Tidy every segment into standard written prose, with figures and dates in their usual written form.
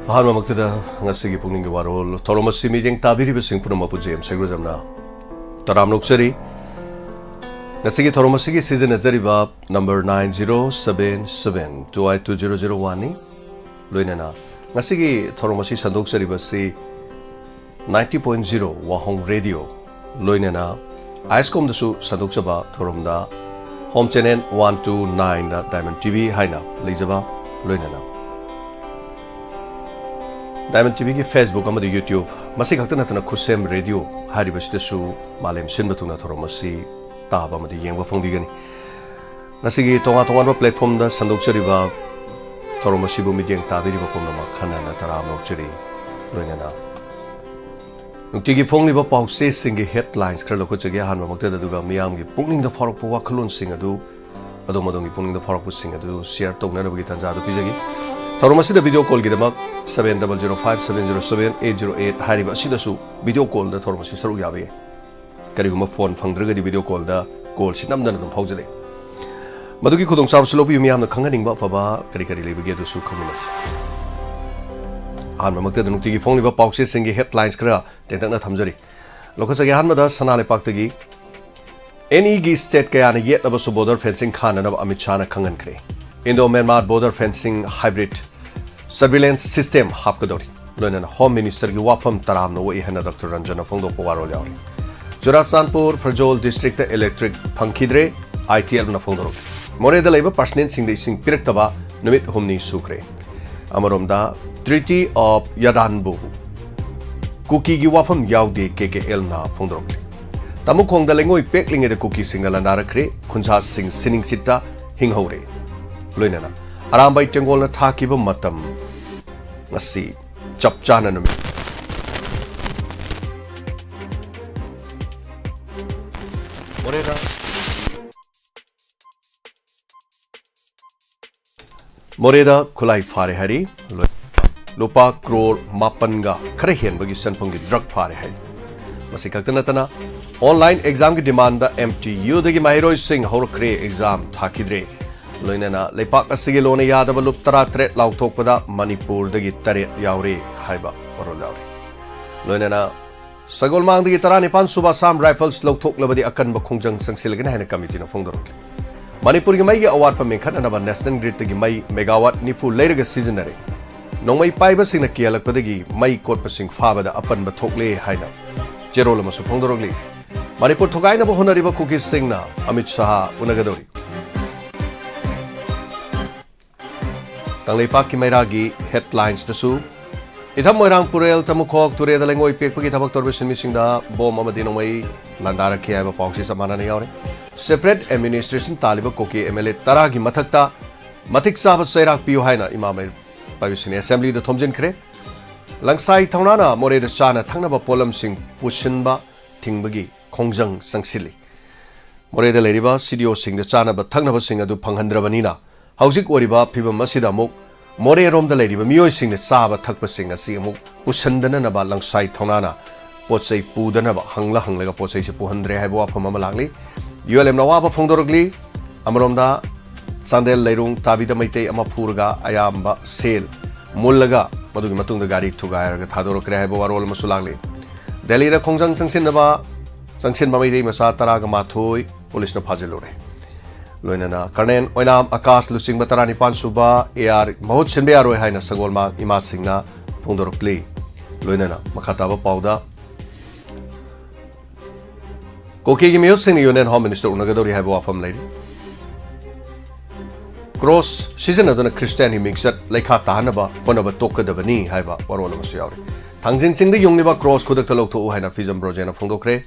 Ahanma magtada ngasigi Pukning Warol Toromasi meeting tabiribasing punamapu James Segrozamna Taram Noksari Ngasigi Toromasi season azariba number 9077 2I2001 ni Luinana Ngasigi Toromasi Sandoksari basi 90.0 Wahong Radio Luinana Icecom dasu Sandoksaba Toromda Home Channel 129 da Diamond TV haina Lizaba Luinana Diamond TV ki Facebook amadi YouTube masi khakta natana khusem radio haribasidasu malem sinbatuna thoromasi taba amadi yengba fongbigani nasigi tonga platform da sandokchariba thoromasi bu midyeng tabiriba komna khanana taramokchari loinana nuktigi fongliba pause singi headlines khar lokochage hanba makta duga miyamgi pukning da farok wa khalun sing adu adomadongi pukning da farok sing adu share tongna nabagi tanja adu pijagi Toromasi da video call gidamak 7005707808 hariba sidasu video call da Toromasi saru yabe kariguma phone phangdraga di video call da call sinamdana dum phawjale madugi khudong sab slopi yumi amna khanganingba faba kari lebege du su khaminas anma makta da nukti gi phone liba pause singi headlines kra tentana thamjari lokachage hanma da sanale paktagi any gi state kaya na yet abasu border fencing khana na Amit Shah na khangan kre Indo-Myanmar border fencing hybrid surveillance system hapkadori loina home minister gi wafam taram no we hana Dr. Ranjana Phongdo Warol yawi Jurasanpur Frajol district electric phangkhidre ITL na phongdoro more da leba personal sing de sing piraktaba numit humni sukre amaromda Treaty of Yadanbu Kuki gi wafam yaude KKL na phongdoro tamukhong da lengoi peklinge de Kuki singala narakre khunja sing sining sitta hinghore Loinana Arambai Tengol na Takiba Matam Nasi Chapchana Numi Moreda Kulai Fare Hari Lupa Crore Mapanga Karahian Bagi Sanpungi Drug Fare Hari Masikaktanatana Online exam ki demand da MTU dagi Mahiro Singh Horkre exam Thakidre Loinana Lepak asigi lone yadaba lup tara tret lauthokpada Manipur dagi tare yaure haiba warol yaure Loinana Sagolmang dagi tara nipan suba sam rifles lauthok labadi akan bakhungjang sangsilagina haina committee na phongdorok Manipur gi mai gi award pa mengkhan anaba national grid dagi mai megawatt nifu leiraga seasonare nongmai paiba singna kialakpadagi mai kotpa sing fabada apan ba thokle haina cherol masu phongdorokli Manipur thogaina ba honariba kuki singna Amit Shah unagadori Tangleipak ki mairagi headlines tasu itham moirang purel tamukhok ture da lengoi pekpagi thabak torbesin misingda bom amadi nomai landara khia ba pawsi samana na yaure separate administration taliba koki MLA tara gi mathakta mathik sab sairak piu haina imamai pabisin assembly da thomjin khre langsai thaunana more da chana thangna ba polam sing pushinba thingbagi khongjang sangsili more da leriba CDO sing da chana ba thangna ba sing adu phanghandrabanina Hausik oriba piba masida muk more rom da lady miyoi sing saba thakpa sing asi amuk pusandana na ba langsai thonana pochai pudana ba hangla ga pochai se puhandre haibo afama malangli ULM na wa ba phongdorogli amrom da sandel leirung tabida maite ama furga ayamba sel mullaga madugi matung da gari thugaira ga thadorokre haibo warol masulangli Delhi da khongjang changsin na ba changsin ba maite masa tara ga mathoi police na phajilore Loinana Karnen Oinam Akas Lusing Batarani Pansuba AR Mahut Sinbe Aroi Haina Sagolma Ima Singna Phongdorokli Loinana Makhataba Pauda Koki gi Miyot Singh Union Home Minister Unagadori Haibo Afam Lady Cross Season Adona Christian Himixat Lekha Tahanaba Honaba Tokadabani Haiba Warol Masyauri Tangjin Singh the Yungniba Cross Kudak Talok to Haina Fizam Brojana Phongdokre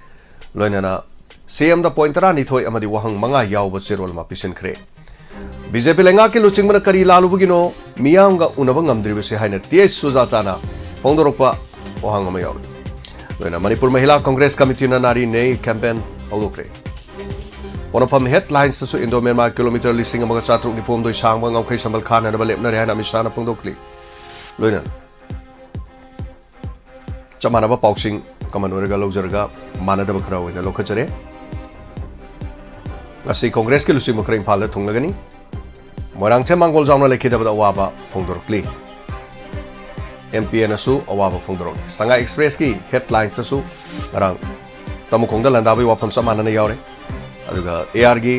Loinana CM da pointera ni thoi amadi wahang manga yaw ba serol ma pisin khre BJP lenga ke luching mana kari lalu bugino miyam ga unaba ngamdri be se haina ts sujata na phongdorokpa wahang ma yaw loina Manipur Mahila Congress Committee na nari nei campaign audokre one of headlines to Indo-Myanmar kilometer listing amaga chatruk ni pom doi sangba ngaukhai sambal khan na balep na rehana Amit Shah na phongdokli loina chamana ba pauxing kamanurega lojurga manada ba khara hoina lokhachare Nasi Congress ke lusi mukring pala thunglagani Morang che mangol jamna lekhi da waba phongdorokli MPNasu awaba phongdoro Sanga Express ki headlines tasu arang tamukongda landabi wafam samana na yaure aduga AR gi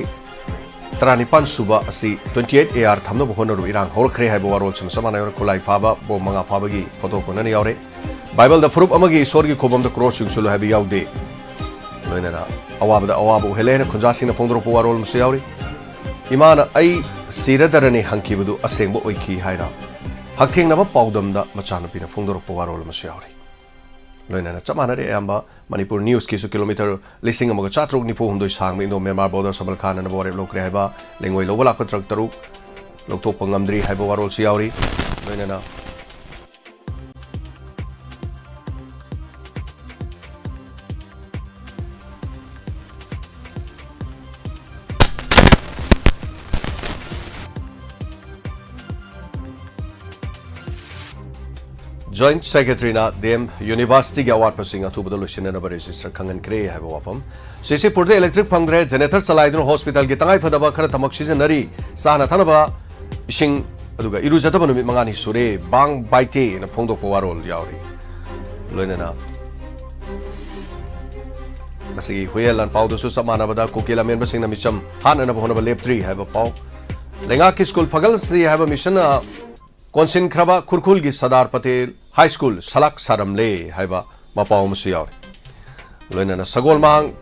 Tranipan suba asi 28 AR thamna bohona ru irang horkhre haibo warol chim samana yaure kulai phaba bo manga phaba gi photo ko na yaure Bible da frup amagi isor gi khobam da cross yung sulu habi yaude loina na awaba helena khunjasi na phongdoro warol musu yaure Imana ai siradarani hankibudu asengbo oiki haira Hakting na ba paudam da machana pina phongdoro warol musu yaure Loina na chamana re amba Manipur News ki su kilometer lising amaga chatruk ni pohum doi sang me indo Myanmar border sabal khana na bore lokre haiba lengoi lobala ko truck taruk lokthok pangamdri haiba warol si yauri loina na Joint Secretary na DM University ga award passing atu badal shin na register khangan kre ha ba wafam sisi purde electric phangre generator chalaidun hospital gi tangai phadaba khara tamak season nari sana thanaba ising aduga irujata banu mi mangani sure bang baite na phongdok warol yauri loina na masi huyelan paudu su samana bada kokela men basing na micham han na bhona ba lep 3 ha ba pau lenga ki school phagal si ha ba mission Konsin Kraba Kurkulgi Sadar Patel High School Salak Saramle Haiba Mapao Musiyaw Loina na Sagol Mang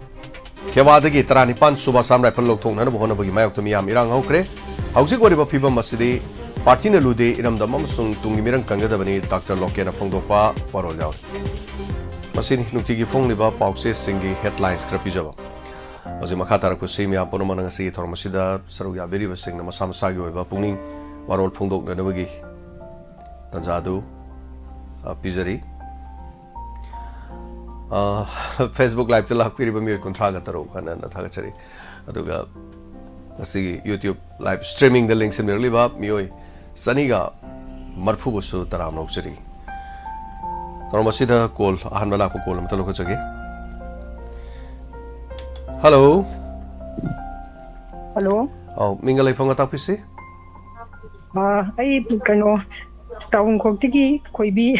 Kewadagi Tranipan Suba Samrai Panlok Thong na Bohona Bagi Mayok to Miyam Irang Hokre Hausik Wariba Piba Masidi Party na Lude Iram da Mamsung Tungi Mirang Kangadabani Dr. Loke na Fongdopa Warol Yaw Masin Nuktigi Fong Liba Paukse Singi Headlines Krapijaba Mazi Makatara Kusimi Apono Manangasi Tormasida Saruya Biriba Sing na Masamasagi Weba Pukning Warol Fongdok na Nabagi Tanzadu Pizari Facebook Live to Lak Piri Bami Contraga Taro and Natagachari Aduga Asi YouTube live streaming the links in Mirliba Mioi Saniga Marfubusu Taram Noxeri Tormasida call Ahanala call Matalokochagi Hello Hello Oh Mingalai Fongatapisi I kano taung koktiki koibi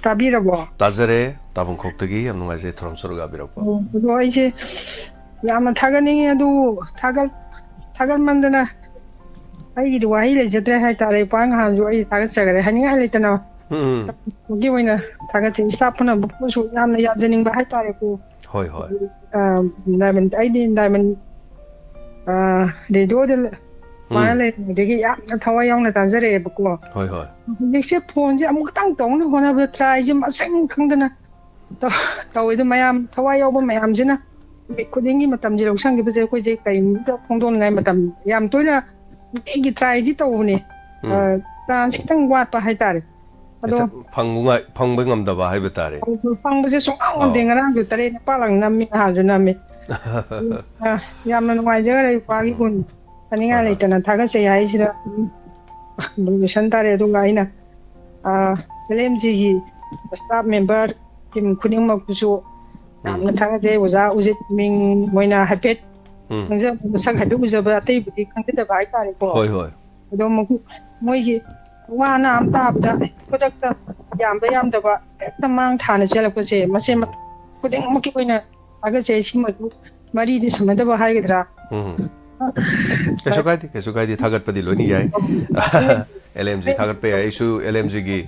tabirabo Tazare tabung koktiki am nungaise thorom soruga birako do aise yama thagani adu thagal mandana ai gi wahi le jatre hai tare pang ha jo ai thaga chagare hani ha le tana gi oina thaga chi staff na bu su yamna ya janing ba hai tare ko hoi diamond ai din diamond de do de Mala degi ya thawai yong na tanjare bako hoi next phone je amuk tang tong na hona ba try je ma seng khangdana to idu mayam thawai yob mayam jina khudingi matam je loksang gi bje ko je kai da phongdon ngai matam yam toina gi try ji to ni ta sitang wat pa hai tare ado phangba da ba hai betare phangba je song ang de ngara ju tare pa lang nam mi ha ju nam mi yam na ngai je rai pa gi kun Aninga laitana thaga se ai sira mission tare dunga ina LMG gi staff member tim kuning mak su na thaga je oja ujit ming moina hapet ngja sak hadu uja ba tai bi khangte da bai tare ko hoi do moi gi wa na am ta da product ta yam da ba tamang thana chela ko se mase kuding maki oina aga je sima mari di samada ba hai gidra Kesukai di thagat padi loni yai LMG thagat pe isu LMG gi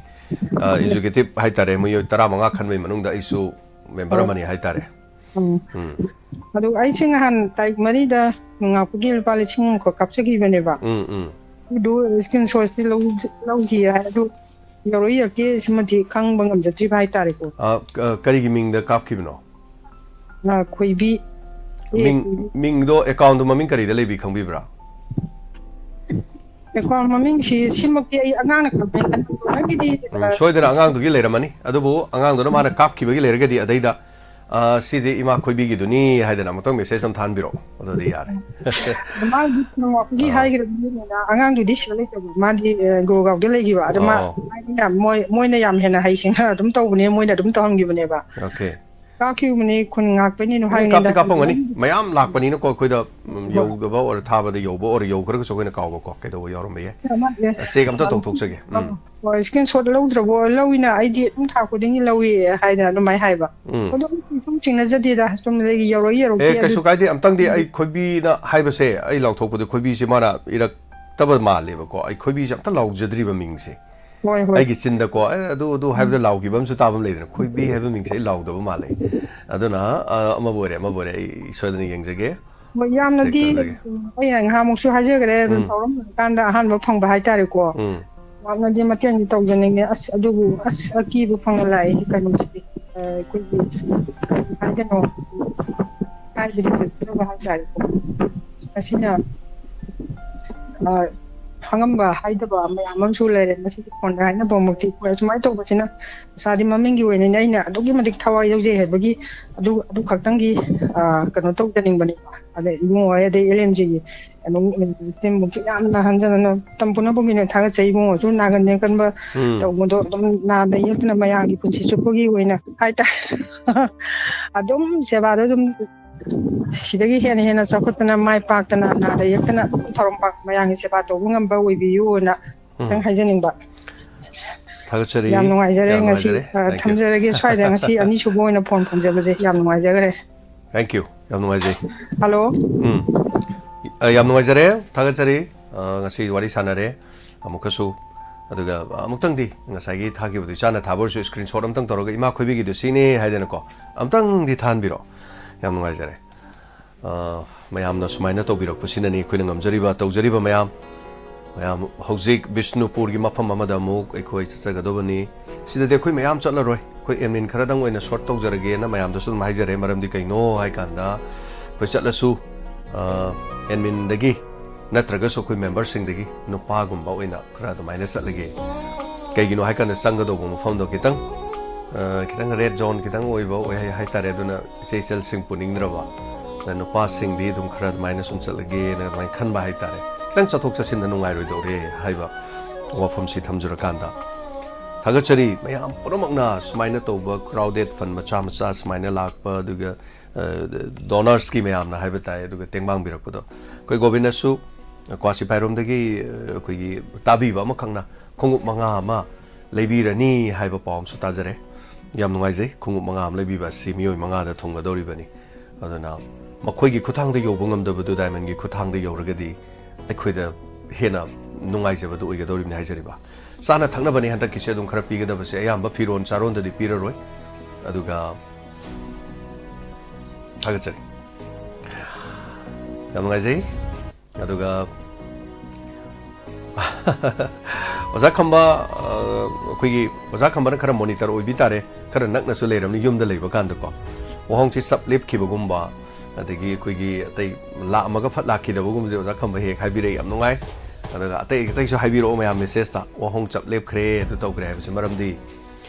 executive haitare muyo tara manga khanmai manungda isu member mani haitare adu ai sing han tai mari da nga pugil pali sing ko kapsagi bene ba du skin source lo gi adu yoroi ke simati khang bangam jati haitare ko kari gi ming da kap kibno na khoi bi Ming do account maming kari dale bi khangbi bra account maming si makti ai angang na kapen agi di soidana angang du gi leramani adubu angang do na mana kap ki bi lerga di adaida si de ima khoi bi gi du ni haidana motong message am than biro adu di yar ma no gi hai gi na angang du di sele to ma di go ga de le gi ba ma ai na moi na yam hena hai sing dum to ne moi na dum to hang gi ne ba okay ꯀꯥꯞꯈꯤꯕꯅꯤ ꯈꯨꯟ ꯉꯥꯛꯄꯅꯤ ꯅꯨ ꯍꯥꯏꯅꯤ ꯀꯥꯞꯇꯤ ꯀꯥꯞꯄꯝꯒꯅꯤ ꯃꯌꯥꯝ ꯂꯥꯛꯄꯅꯤꯅ ꯀꯣ ꯑꯩꯈꯣꯏꯗ ꯌꯧꯗꯕ or ꯊꯥꯕꯗ ꯌꯧꯕ or ꯌꯧꯈ꯭ꯔꯒꯁꯨ ꯑꯩꯈꯣꯏꯅ ꯀꯥꯎꯕ ꯀꯣ ꯀꯩꯗꯧꯕ ꯌꯥꯎꯔꯝꯕ ꯌꯥꯏ ꯆꯦꯛ ꯑꯝꯇ ꯇꯧꯊꯣꯛꯆꯒꯦ ꯍꯣꯏ ꯁ꯭ꯀ꯭ꯔꯤꯟ ꯁꯣꯠ ꯂꯧꯗ꯭ꯔꯕꯣ ꯂꯧꯏꯅ ꯑꯩꯗꯤ ꯑꯗꯨꯝ ꯊꯥ ꯈꯨꯗꯤꯡꯒꯤ ꯂꯧꯏ ꯍꯥꯏꯗꯅ ꯑꯗꯨꯃꯥꯏꯅ ꯍꯥꯏꯕ ꯑꯗꯨꯝ ꯁꯨꯝ ꯆꯤꯡꯅꯖꯗꯦꯗ ꯆꯨꯝꯅꯗꯒꯤ ꯌꯧꯔꯛꯏ ꯌꯧꯔꯛꯇꯦ ꯀꯩꯁꯨ ꯀꯥꯏꯗꯦ ꯑꯝꯇꯪꯗꯤ ꯑꯩ ꯈꯣꯏꯕꯤꯅ ꯍꯥꯏꯕꯁꯦ ꯑꯩ ꯂꯥꯎꯊꯣꯛꯄꯗ ꯈꯣꯏꯕꯤꯁꯦ ꯃꯥꯅ ꯏꯔꯛꯇꯕ ꯃꯥꯜꯂꯦꯕꯀꯣ ꯑꯩ ꯈꯣꯏꯕꯤꯁꯦ ꯑꯝꯇ ꯂꯥꯎꯖꯗ꯭ꯔꯤꯕ ꯃꯤꯡꯁꯦ ꯍꯣꯏ ꯍꯣꯏ ꯑꯩꯒꯤ ꯆꯤꯟꯗꯀꯣ ꯑꯗꯨ ꯍꯥꯏꯕꯗ ꯂꯥꯎꯈꯤꯕ ꯑꯃꯁꯨ ꯇꯥꯕ ꯑꯃ ꯂꯩꯗꯅ ꯈꯣꯏꯕꯤ ꯍꯥꯏꯕ ꯃꯤꯡꯁꯦ ꯑꯩ ꯂꯥꯎꯗꯕ ꯃꯥꯜꯂꯦ ꯑꯗꯨꯅ ꯑꯃꯕꯨ ꯑꯣꯏꯔꯦ ꯑꯩ ꯁꯣꯏꯗꯅ ꯌꯦꯡꯖꯒꯦ ꯍꯣꯏ ꯆꯦꯛ ꯌꯥꯝꯅꯗꯤ ꯇꯧꯖꯒꯦ ꯑꯩꯅ ꯉꯍꯥꯃꯨꯛꯁꯨ ꯍꯥꯏꯖꯈ꯭ꯔꯦ ꯇꯧꯔꯝꯀꯥꯟꯗ ꯑꯍꯥꯟꯕ ꯐꯪꯕ ꯍꯥꯏꯇꯥꯔꯦꯀꯣ ꯌꯥꯝꯅꯗꯤ ꯃꯇꯦꯡꯗꯤ ꯇꯧꯖꯅꯤꯡꯉꯦ ꯑꯁ ꯑꯗꯨꯕꯨ ꯑꯁ ꯑꯀꯤꯕ ꯐꯪꯅ ꯂꯥꯛꯏ ꯀꯩꯅꯣꯁꯤꯗꯤ ꯑꯩꯈꯣꯏꯒꯤ ꯀꯔꯤ ꯍꯥꯏꯗꯅꯣ ꯍꯥꯏꯕꯗꯤ ꯐꯖꯗ꯭ꯔꯕ ꯍꯥꯏꯇꯥꯔꯦꯀꯣ ꯃꯁꯤꯅ ꯈꯪꯉꯝꯕ ꯍꯥꯏꯗꯕ ꯃꯌꯥꯝ ꯑꯃꯁꯨ ꯂꯩꯔꯦ ꯃꯁꯤꯒꯤ ꯐꯣꯟꯗ ꯍꯥꯏꯅꯕꯃꯛꯇꯤ ꯁꯨꯃꯥꯏꯅ ꯇꯧꯕꯁꯤꯅ ꯏꯁꯥꯗꯤ ꯃꯃꯤꯡꯒꯤ ꯑꯣꯏꯅꯅꯤ ꯑꯩꯅ ꯑꯗꯨꯛꯀꯤ ꯃꯇꯤꯛ ꯊꯋꯥꯏ ꯌꯥꯎꯖꯩ ꯍꯥꯏꯕꯒꯤ ꯑꯗꯨ ꯈꯛꯇꯪꯒꯤ ꯀꯩꯅꯣ ꯇꯧꯖꯅꯤꯡꯕꯅꯦꯕ ꯑꯗꯩ ꯏꯕꯨꯡꯉꯣ ꯑꯗꯩ LNGꯒꯤ ꯀꯩꯅꯣ ꯌꯥꯝꯅ ꯍꯟꯖꯅ ꯃꯇꯝ ꯄꯨꯝꯅꯃꯛꯀꯤꯅ ꯊꯥꯒꯠꯆꯩ ꯏꯕꯨꯡꯉꯣꯁꯨ ꯅꯥꯒꯟ ꯌꯦꯛꯀꯟꯕ ꯇꯧꯕꯗꯣ ꯑꯗꯨꯝ ꯅꯥꯗ ꯌꯦꯛꯇꯅ ꯃꯌꯥꯝꯒꯤ ꯄꯨꯟꯁꯤ ꯆꯨꯞꯄꯒꯤ ꯑꯣꯏꯅ ꯍꯥꯏꯇꯥꯔꯦ ꯑꯗꯨꯝ ꯁꯦꯕꯥꯗꯣ ꯑꯗꯨꯝ ꯁꯤꯗꯒꯤ ꯍꯦꯟꯅ ꯆꯥꯎꯈꯠꯇꯅ ꯃꯥꯏ ꯄꯥꯛꯇꯅ ꯅꯥꯗ ꯌꯦꯛꯇꯅ ꯑꯗꯨꯝ ꯊꯧꯔꯝ ꯄꯥꯛ ꯃꯌꯥꯝꯒꯤ ꯁꯦꯕꯥ ꯇꯧꯕ ꯉꯝꯕ ꯑꯣꯏꯕꯤꯌꯨꯅ ꯈꯤꯇꯪ ꯍꯥꯏꯖꯅꯤꯡꯕ ꯊꯥꯒꯠꯆꯔꯤ ꯌꯥꯝ ꯅꯨꯡꯉꯥꯏꯖꯔꯦ ꯌꯥꯝ ꯉꯁꯤ ꯅꯨꯡꯉꯥꯏꯖꯔꯦ ꯊꯦꯡꯛ ꯌꯨ ꯊꯝꯖꯔꯒꯦ ꯁ꯭ꯋꯥꯏꯗ ꯉꯁꯤ ꯑꯅꯤꯁꯨꯕ ꯑꯣꯏꯅ ꯐꯣꯟ ꯐꯪꯖꯕꯁꯦ ꯌꯥꯝ ꯅꯨꯡꯉꯥꯏꯖꯈ꯭ꯔꯦ ꯊꯦꯡꯛ ꯌꯨ ꯌꯥꯝ ꯅꯨꯡꯉꯥꯏꯖꯩ ꯍꯜꯂꯣ ꯌꯥꯝ ꯅꯨꯡꯉꯥꯏꯖꯔꯦ ꯊꯥꯒꯠꯆꯔꯤ ꯉꯁꯤ ꯋꯥꯔꯤ ꯁꯥꯟꯅꯔꯦ ꯑꯃꯨꯛꯀꯁꯨ ꯑꯗꯨꯒ ꯑꯃꯨꯛꯇꯪꯗꯤ ꯉꯁꯥꯏꯒꯤ ꯊꯥꯈꯤꯕꯗꯨ ꯏꯆꯥꯅ ꯊꯥꯕ ꯑꯣꯏꯔꯁꯨ ꯁ꯭ꯀ꯭ꯔꯤꯟ ꯁꯣꯠ ꯑꯃꯇꯪ ꯇꯧꯔꯒ ꯏꯃꯥ ꯈꯣꯏꯕꯤꯒꯤꯗꯨ ꯁꯤꯅꯦ ꯍꯥꯏꯗꯅꯀꯣ ꯑꯃꯇꯪꯗꯤ ꯊꯥꯍꯟꯕꯤꯔꯣ ꯌꯥꯝ ꯅꯨꯡꯉꯥꯏꯖꯔꯦ ꯃꯌꯥꯝꯅ ꯁꯨꯃꯥꯏꯅ ꯇꯧꯕꯤꯔꯛꯄꯁꯤꯅꯅꯤ ꯑꯩꯈꯣꯏꯅ ꯉꯝꯖꯔꯤꯕ ꯇꯧꯖꯔꯤꯕ ꯃꯌꯥꯝ ꯍꯧꯖꯤꯛ ꯕꯤꯁꯅꯨꯄꯨꯔꯒꯤ ꯃꯐꯝ ꯑꯃꯗ ꯑꯃꯨꯛ ꯑꯩꯈꯣꯏ ꯆꯠꯆꯒꯗꯕꯅꯤ ꯁꯤꯗꯗꯤ ꯑꯩꯈꯣꯏ ꯃꯌꯥꯝ ꯆꯠꯂꯔꯣꯏ ꯑꯩꯈꯣꯏ ꯑꯦꯗꯃꯤꯟ ꯈꯔꯗꯪ ꯑꯣꯏꯅ ꯁꯣꯔꯠ ꯇꯧꯖꯔꯒꯦꯅ ꯃꯌꯥꯝꯗꯁꯨ ꯑꯗꯨꯝ ꯍꯥꯏꯖꯔꯦ ꯃꯔꯝꯗꯤ ꯀꯩꯅꯣ ꯍꯥꯏꯀꯥꯟꯗ ꯑꯩꯈꯣꯏ ꯆꯠꯂꯁꯨ ꯑꯦꯗꯃꯤꯟꯗꯒꯤ ꯅꯠꯇ꯭ꯔꯒꯁꯨ ꯑꯩꯈꯣꯏ ꯃꯦꯝꯕꯔꯁꯤꯡꯗꯒꯤ ꯅꯨꯄꯥꯒꯨꯝꯕ ꯑꯣꯏꯅ ꯈꯔ ꯑꯗꯨꯃꯥꯏꯅ ꯆꯠꯂꯒꯦ ꯀꯩꯒꯤꯅꯣ ꯍꯥꯏꯀꯥꯟꯗ ꯆꯪꯒꯗꯧꯕ ꯃꯐꯝꯗꯣ ꯈꯤꯇꯪ ꯔꯦꯗ ꯖꯣꯟ ꯈꯤꯇꯪ ꯑꯣꯏꯕ ꯑꯣꯏ ꯍꯥꯏꯇꯥꯔꯦ ꯑꯗꯨꯅ ꯏꯆꯦ ꯏꯆꯜꯁꯤꯡ ꯄꯨꯅꯤꯡꯗ꯭ꯔꯕ ꯅꯨꯄꯥꯁꯤꯡꯗꯤ ꯑꯗꯨꯝ ꯈꯔ ꯑꯗꯨꯃꯥꯏꯅ ꯁꯨꯝ ꯆꯠꯂꯒꯦꯅ ꯑꯗꯨꯃꯥꯏꯅ ꯈꯟꯕ ꯍꯥꯏꯇꯥꯔꯦ ꯈꯤꯇꯪ ꯆꯠꯊꯣꯛ ꯆꯠꯁꯤꯟꯗ ꯅꯨꯡꯉꯥꯏꯔꯣꯏꯗꯧꯔꯦ ꯍꯥꯏꯕ ꯋꯥꯐꯝꯁꯤ ꯊꯝꯖꯔꯀꯥꯟꯗ ꯊꯥꯒꯠꯆꯔꯤ ꯃꯌꯥꯝ ꯄꯨꯝꯅꯃꯛꯅ ꯁꯨꯃꯥꯏꯅ ꯇꯧꯕ ꯀ꯭ꯔꯥꯎꯗꯦꯠ ꯐꯟ ꯃꯆꯥ ꯁꯨꯃꯥꯏꯅ ꯂꯥꯛꯄ ꯑꯗꯨꯒ ꯗꯣꯅꯔꯁꯀꯤ ꯃꯌꯥꯝꯅ ꯍꯥꯏꯕ ꯇꯥꯏ ꯑꯗꯨꯒ ꯇꯦꯡꯕꯥꯡꯕꯤꯔꯛꯄꯗꯣ ꯑꯩꯈꯣꯏ ꯒꯣꯕꯤꯟꯗꯁꯨ ꯀ꯭ꯋꯥꯁꯤꯄꯥꯏꯔꯣꯝꯗꯒꯤ ꯑꯩꯈꯣꯏꯒꯤ ꯇꯥꯕꯤꯕ ꯑꯃꯈꯛꯅ ꯈꯣꯡꯎꯞ 5 ꯑꯃ ꯂꯩꯕꯤꯔꯅꯤ ꯍꯥꯏꯕ ꯄꯥꯎ ꯑꯃꯁꯨ ꯇꯥꯖꯔꯦ ꯌꯥꯝ ꯅꯨꯡꯉꯥꯏꯖꯩ ꯈꯣꯡꯎꯞ 5 ꯑꯃ ꯂꯩꯕꯤꯕ ꯑꯁꯤ ꯃꯤꯑꯣꯏ 5ꯗ ꯊꯨꯡꯒꯗꯧꯔꯤꯕꯅꯤ ꯑꯗꯨꯅ ꯃꯈꯣꯏꯒꯤ ꯈꯨꯠꯊꯥꯡꯗ ꯌꯧꯕ ꯉꯝꯗꯕꯗꯨ ꯗꯥꯏꯃꯟꯒꯤ ꯈꯨꯠꯊꯥꯡꯗ ꯌꯧꯔꯒꯗꯤ ꯑꯩꯈꯣꯏꯗ ꯍꯦꯟꯅ ꯅꯨꯡꯉꯥꯏꯖꯕꯗꯨ ꯑꯣꯏꯒꯗꯧꯔꯤꯕꯅꯤ ꯍꯥꯏꯖꯔꯤꯕ ꯆꯥꯅ ꯊꯛꯅꯕꯅꯤ ꯍꯟꯗꯛꯀꯤꯁꯦ ꯑꯗꯨꯝ ꯈꯔ ꯄꯤꯒꯗꯕꯁꯦ ꯑꯌꯥꯝꯕ ꯐꯤꯔꯣꯟ ꯆꯥꯔꯣꯟꯗꯗꯤ ꯄꯤꯔꯔꯣꯏ ꯑꯗꯨꯒ ꯊꯥꯒꯠꯆꯔꯤ ꯌꯥꯝ ꯅꯨꯡꯉꯥꯏꯖꯩ ꯑꯗꯨꯒ ꯑꯣꯖꯥ ꯈꯝꯕ ꯑꯩꯈꯣꯏꯒꯤ ꯑꯣꯖꯥ ꯈꯝꯕꯅ ꯈꯔ ꯃꯣꯅꯤꯇꯔ ꯑꯣꯏꯕꯤ ꯇꯥꯔꯦ ꯈꯔ ꯅꯛꯅꯁꯨ ꯂꯩꯔꯝꯅꯤ ꯌꯨꯝꯗ ꯂꯩꯕ ꯀꯥꯟꯗꯀꯣ ꯋꯥꯍꯣꯡꯁꯤ ꯆꯞ ꯂꯦꯞꯈꯤꯕꯒꯨꯝꯕ ꯑꯗꯒꯤ ꯑꯩꯈꯣꯏꯒꯤ ꯑꯇꯩ ꯂꯥꯛꯑꯃꯒ ꯐꯠ ꯂꯥꯛꯈꯤꯗꯕꯒꯨꯝꯕꯁꯦ ꯑꯣꯖꯥ ꯈꯝꯕ ꯍꯦꯛ ꯍꯥꯏꯕꯤꯔꯛꯏ ꯌꯥꯝ ꯅꯨꯡꯉꯥꯏ ꯑꯗꯨꯒ ꯑꯇꯩꯁꯨ ꯍꯥꯏꯕꯤꯔꯛꯑꯣ ꯃꯌꯥꯝ ꯃꯦꯁꯦꯖꯇ ꯋꯥꯍꯣꯡ ꯆꯞ ꯂꯦꯞꯈ꯭ꯔꯦ ꯑꯗꯨ ꯇꯧꯈ꯭ꯔꯦ ꯍꯥꯏꯕꯁꯤ ꯃꯔꯝꯗꯤ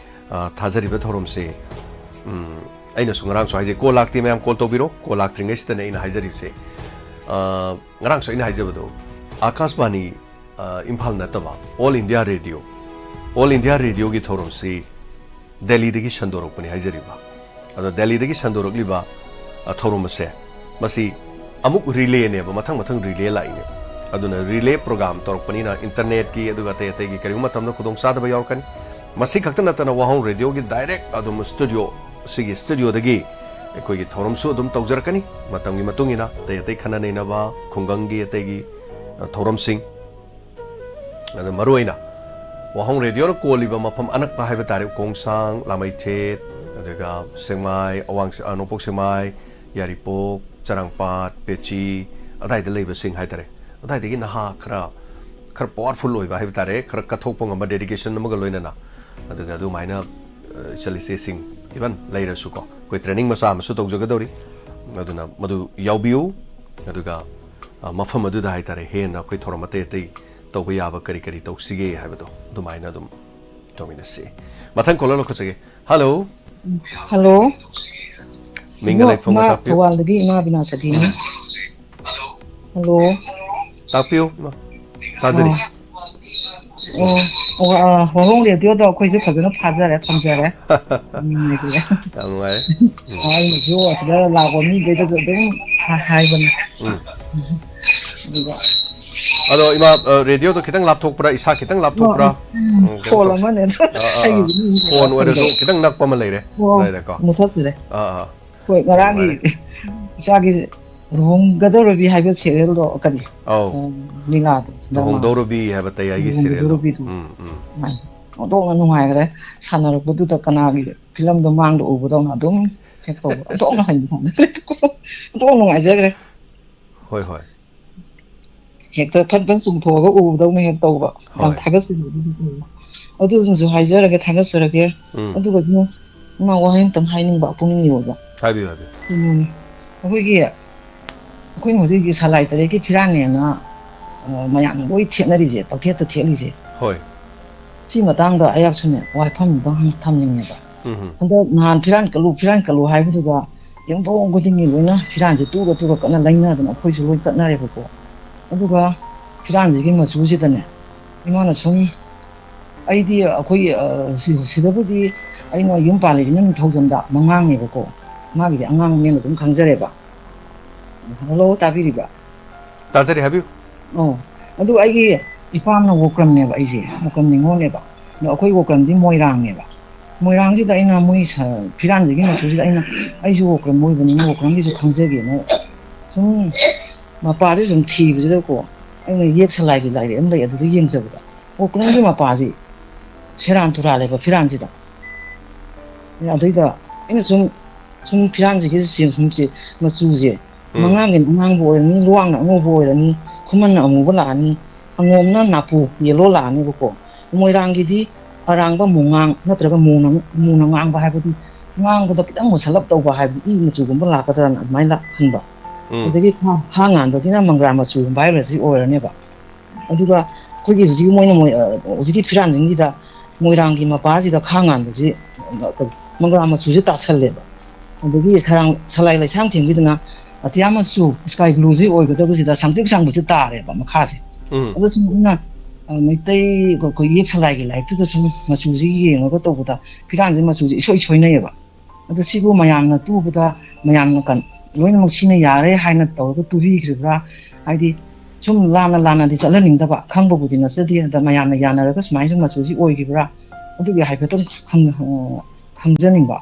ꯊꯥꯖꯔꯤꯕ ꯊꯧꯔꯝꯁꯦ ꯑꯩꯅꯁꯨ ꯉꯔꯥꯡꯁꯨ ꯍꯥꯏꯖꯩ ꯀꯣꯜ ꯂꯥꯛꯇꯦ ꯃꯌꯥꯝ ꯀꯣꯜ ꯇꯧꯕꯤꯔꯣ ꯀꯣꯜ ꯂꯥꯛꯇ꯭ꯔꯤꯉꯩꯁꯤꯗꯅꯦ ꯑꯩꯅ ꯍꯥꯏꯖꯔꯤꯕꯁꯦ ꯉꯔꯥꯡꯁꯨ ꯑꯩꯅ ꯍꯥꯏꯖꯕꯗꯣ ꯑꯥꯀꯥꯁꯕꯥꯅꯤ ꯏꯝꯐꯥꯜ ꯅꯠꯇꯕ ꯑꯣꯜ ꯏꯟꯗꯤꯌꯥ ꯔꯦꯗꯤꯑꯣꯒꯤ ꯊꯧꯔꯝꯁꯤ ꯗꯦꯜꯂꯤꯗꯒꯤ ꯁꯟꯗꯣꯔꯛꯄꯅꯤ ꯍꯥꯏꯖꯔꯤꯕ ꯑꯗꯣ ꯗꯦꯜꯂꯤꯗꯒꯤ ꯁꯟꯗꯣꯔꯛꯂꯤꯕ ꯊꯧꯔꯝ ꯑꯁꯦ ꯃꯁꯤ ꯑꯃꯨꯛ ꯔꯤꯂꯦꯅꯦꯕ ꯃꯊꯪ ꯔꯤꯂꯦ ꯂꯥꯛꯏꯅꯦꯕ ꯑꯗꯨꯅ ꯔꯤꯂꯦ ꯄ꯭ꯔꯣꯒ꯭ꯔꯥꯝ ꯇꯧꯔꯛꯄꯅꯤꯅ ꯏꯟꯇꯔꯅꯦꯠꯀꯤ ꯑꯗꯨꯒ ꯑꯇꯩꯒꯤ ꯀꯔꯤꯒꯨꯝꯕ ꯃꯇꯝꯗ ꯈꯨꯗꯣꯡꯆꯥꯗꯕ ꯌꯥꯎꯔꯛꯀꯅꯤ ꯃꯁꯤ ꯈꯛꯇ ꯅꯠꯇꯅ ꯋꯥꯍꯣꯡ ꯔꯦꯗꯤꯑꯣꯒꯤ ꯗꯥꯏꯔꯦꯛ ꯑꯗꯨꯝ ꯁꯤꯒꯤ ꯁ꯭ꯇꯨꯗꯤꯑꯣꯗꯒꯤ ꯑꯩꯈꯣꯏꯒꯤ ꯊꯧꯔꯝꯁꯨ ꯑꯗꯨꯝ ꯇꯧꯖꯔꯛꯀꯅꯤ ꯃꯇꯝꯒꯤ ꯃꯇꯨꯡ ꯏꯟꯅ ꯑꯇꯩ ꯈꯟꯅ ꯅꯩꯅꯕ ꯈꯨꯡꯒꯪꯒꯤ ꯑꯇꯩꯒꯤ ꯊꯧꯔꯝꯁꯤꯡ ꯑꯗꯨ ꯃꯔꯨꯑꯣꯏꯅ ꯋꯥꯍꯣꯡ ꯔꯦꯗꯤꯑꯣꯅ ꯀꯣꯜꯂꯤꯕ ꯃꯐꯝ ꯑꯅꯛꯄ ꯍꯥꯏꯕ ꯇꯥꯔꯦ ꯀꯣꯡꯁꯥꯡ ꯂꯥꯃꯩꯊꯦꯠ ꯑꯗꯨꯒ ꯁꯦꯛꯃꯥꯏ ꯅꯣꯡꯄꯣꯛ ꯁꯦꯛꯃꯥꯏ ꯌꯥꯏꯔꯤꯄꯣꯛ ꯆꯔꯥꯡꯄꯥꯠ ꯄꯦꯆꯤ ꯑꯗꯥꯏꯗ ꯂꯩꯕꯁꯤꯡ ꯍꯥꯏꯇꯥꯔꯦ ꯑꯗꯥꯏꯗꯒꯤ ꯅꯍꯥ ꯈꯔ ꯄꯥꯋꯔꯐꯨꯜ ꯑꯣꯏꯕ ꯍꯥꯏꯕ ꯇꯥꯔꯦ ꯈꯔ ꯀꯠꯊꯣꯛꯄ ꯉꯝꯕ ꯗꯦꯗꯤꯀꯦꯁꯟ ꯑꯃꯒ ꯂꯣꯏꯅꯅ ꯑꯗꯨꯒ ꯑꯗꯨꯃꯥꯏꯅ ꯏꯆꯜ ꯏꯆꯦꯁꯤꯡ ꯏꯚꯟ ꯂꯩꯔꯁꯨꯀꯣ ꯑꯩꯈꯣꯏ ꯇ꯭ꯔꯦꯅꯤꯡ ꯃꯆꯥ ꯑꯃꯁꯨ ꯇꯧꯖꯒꯗꯧꯔꯤ ꯑꯗꯨꯅ ꯃꯗꯨ ꯌꯥꯎꯕꯤꯌꯨ ꯑꯗꯨꯒ ꯃꯐꯝ ꯑꯗꯨꯗ ꯍꯥꯏꯇꯥꯔꯦ ꯍꯦꯟꯅ ꯑꯩꯈꯣꯏ ꯊꯧꯔꯝ ꯑꯇꯩ ꯇꯧꯕ ꯌꯥꯕ ꯀꯔꯤ ꯇꯧꯁꯤꯒꯦ ꯍꯥꯏꯕꯗꯣ ꯑꯗꯨꯃꯥꯏꯅ ꯑꯗꯨꯝ ꯇꯧꯃꯤꯟꯅꯁꯤ ꯃꯊꯪ ꯀꯣꯂꯔ ꯂꯧꯈꯠꯆꯒꯦ ꯍꯜꯂꯣ ꯍꯜꯂꯣ ꯃꯤꯡꯒ ꯂꯩꯐꯝꯒ ꯏꯃꯥ ꯇꯥꯛꯄꯤꯌꯨ ꯊꯧꯕꯥꯜꯗꯒꯤ ꯏꯃꯥ ꯕꯤꯅꯥꯁꯇꯤꯅꯤ ꯍꯜꯂꯣ ꯇꯥꯛꯄꯤꯌꯨ ꯑꯣ ꯇꯥꯖꯔꯤ ꯑꯣ Warol radio đó khơi sẽ phải nó phá ra đấy, phá ra đấy. Này kìa. Yang ngai. Ai mà chú sẽ là làm của mình cái đó rồi đúng hai bên. Đúng rồi. Ado ima radio to kitang laptop pra isa kitang laptop pra. Khổ lắm á nên hay gì Phone wa so kitang nak pa malai re. Right da ko. một thất rồi đấy. Ah. Khơi ngã ra cái sao cái rong cái đó rồi bị hai bên xe rồi cái gì. Oh. Đi ngã. Hong Dorobi ha batay ay serial. Này, nó đó là ngoài cái đấy, sản là cái tụi ta cana cái film đó mang đồ vào đó nó đúng cái tổ, đó nó hành động, đó nó ngoài cái đấy, Hoi hoi. hiện tại phân sùng thổ có u đâu mình tổ vậy, làm thay cái gì, ở tôi dùng số hai giờ là cái thay cái gì là cái, ở tôi cái mà qua hiện tận hai ninh bảo Pukning nhiều vậy, Hai bi. cái kia, cái một cái sản lại tới cái phiên này nó, mà nhận cái thiện là gì, bảo thiện là thiện gì. Hoi. Chỉ mà tăng đó ai học sinh này, ngoài phong đó tham những này đó. 근데 난 피란 깔로 하이브가 영도 온 것이 뭐냐 피란지 뚜가 끝나 라인나도 포이스 로이 끝나래 보고 그가 피란지 이게 뭐 수지더네 이만은 좀 아이디어 거의 시도부디 아이노 용발이는 도전다 망망해 보고 막이 안강면은 좀 강절해 봐 할로 따비리 봐 Tazari have you? 아도 아이기 이파는 워크럼네 봐 이제 워크럼네 오네 봐 너 거의 워크럼디 모이랑네 봐 모이랑지다 이나 모이사 피란지기 뭐 소리다 이나 아이고 그럼 모이버니 뭐 그런 게 좀 강제기 뭐좀 마빠도 좀 티비도 되고 아니 예측라기 라이 엄다 얘도 영서보다 그런 게 마빠지 세란 돌아래 봐 피란지다 야 너희다 이거 좀 피란지기 지금 뭐 수지 망하긴 망보니 루앙나 뭐보니 그만 아무거라니 angomna napu yelo lani ko moirang gidi arangba mungang natraga munang ba haibudi ngang ko kitang musalap to ba haibu I machu gum la ka dan mai la hanba adagi ha ngan do kina mangra machu virus oil ne ba aduga kogi ji moina moi ojigi piran jingi da moirang gi ma ba ji da khangan ba ji mangra machu ji ta challe ba adagi sarang salai lai sang thing gi da atiama su sky blue ji oil ga da ji da sangtik sang bu ji ta re ba ma kha se 그래서 우리가 mấy 그 예측라기 라이트도 좀 마주지 영어가 또보다 비단지 마주지 쇼이쇼이네 봐. 그래서 시고 마양나 또보다 마양나 간 로이는 뭐 신의 야래 하이나 또도 두비 그러라 아이디 좀 라나디 잘라nin다 봐. 강보부디나 쓰디다 마양나 야나가 스마이 좀 마주지 오이기브라. 어떻게 하이베던 강전인 봐.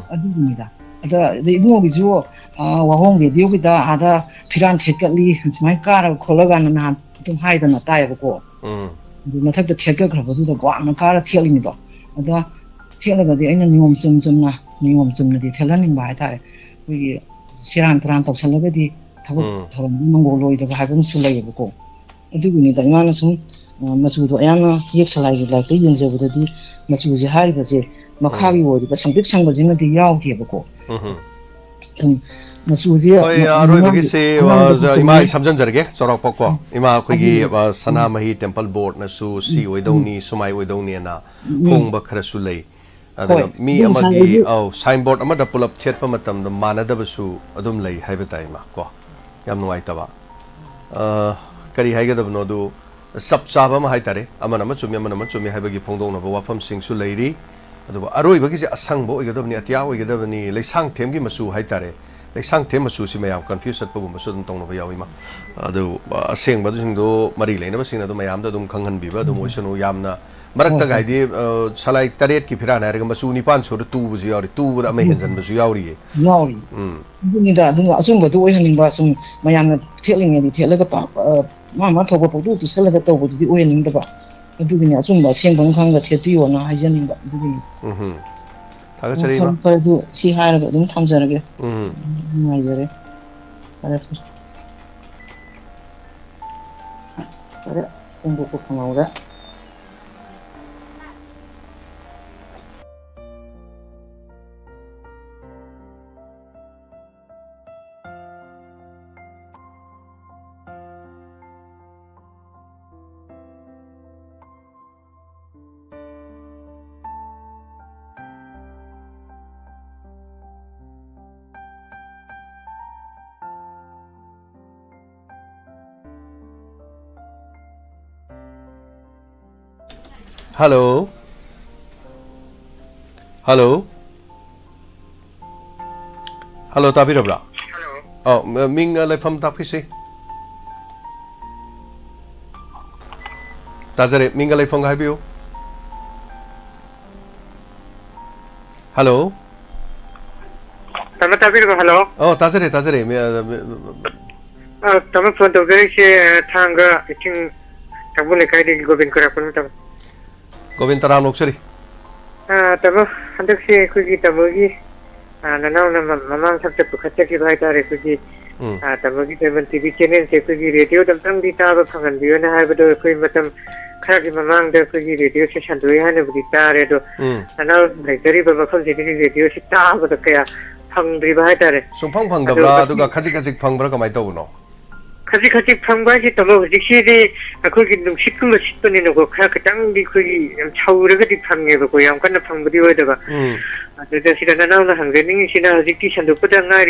어디입니다. ada ibu bisu wahong video kita ada piran thekali mai kar kholaga na tum haida na tai ko na thak thek ka khaba du da wa na kar theli ni do ada thela ga de aina niom chum na di thela ning bai ta wi siran tran tok sala ga di thab thorom mong loi da ha gum su lai ko adu ni da mana sum masu do ayana yek salai gi lai te yin je bu da di masu ji hai ba je makhawi wo di ba sangpik sang ba jin di yaw di ba ko Oi aroi bagi se was ima samjan jarge sorok pokko ima khogi sana mahi temple board na su si oidoni sumai oidoni na khong ba khara su lei ada mi amagi signboard amada pulap chet pa matam da manada basu adum lei haiba tai ma ko yam nuai ta ba kari haiga da no du sap chaba ma hai tare amana ma chumi haiba gi phongdong na ba wafam sing su lei ri adu aroi bagi se asang bo oiga da ni atia oiga da ni leisang them gi masu hai tare leisang them masu si mayam confuse at pagum masu dum tong no ba yawi ma adu aseng ba du sing do mari leina ba sing na do mayam da dum khanghan bi ba dum oisanu yamna marak ta gai di salai taret ki phira na re masu ni pan so tu bu ji yawi tu bu da mai henjan ba su yawi ni da dum asum ba du oi haning ba sum mayam na theling ni thela ga pa ma thoba pa du sala ga to bu di oi haning da ba ꯑꯗꯨꯒꯤꯅꯦ ꯑꯆꯨꯝꯕ ꯑꯁꯦꯡꯕ ꯈꯪꯒ ꯊꯦꯠꯄꯤꯌꯣꯅ ꯍꯥꯏꯖꯅꯤꯡꯕ ꯑꯗꯨꯒꯤꯅꯤ ꯐꯔꯦ ꯁꯤ ꯍꯥꯏꯔꯒ ꯑꯗꯨꯝ ꯊꯝꯖꯔꯒꯦ ꯅꯨꯡꯉꯥꯏꯖꯔꯦ ꯐꯔꯦ ꯐꯔꯦ ꯐꯣꯡꯗꯣꯛꯄ ꯐꯪꯍꯧꯔꯦ Hello. Hello. Hello, tabirabra. Hello. Oh, ming leifam tapisi. Tazare ming leifam habiu. Hello. Tama tabirabra hello. Oh, tazare. Tama phone to very thanga iching tabule kai de gobin kara pun tam. Govinda Ram Loksari. Tama handak se kugi tamogi nanau na mamang sabta pukhatya ki bhai tare kugi tamogi teban TV channel se kugi radio tam tam di ta ba phangan biyo na hai bado koi matam khara ki mamang da kugi radio se shandui ha ne budi tare do nanau bhaitari ba makham se radio se ta ba kaya phang dri bhai tare. Sumphang phangdabra aduga khajik phangbra kamai tawno. khajik phangbaji tamo hujiksi akhoi nung sikkum sitpani no ko kha katang di khoi chauraga di phange ba ko yam kana phangbadi hoida ba ade sida na na hangrening sina hujikti sandu pada ngari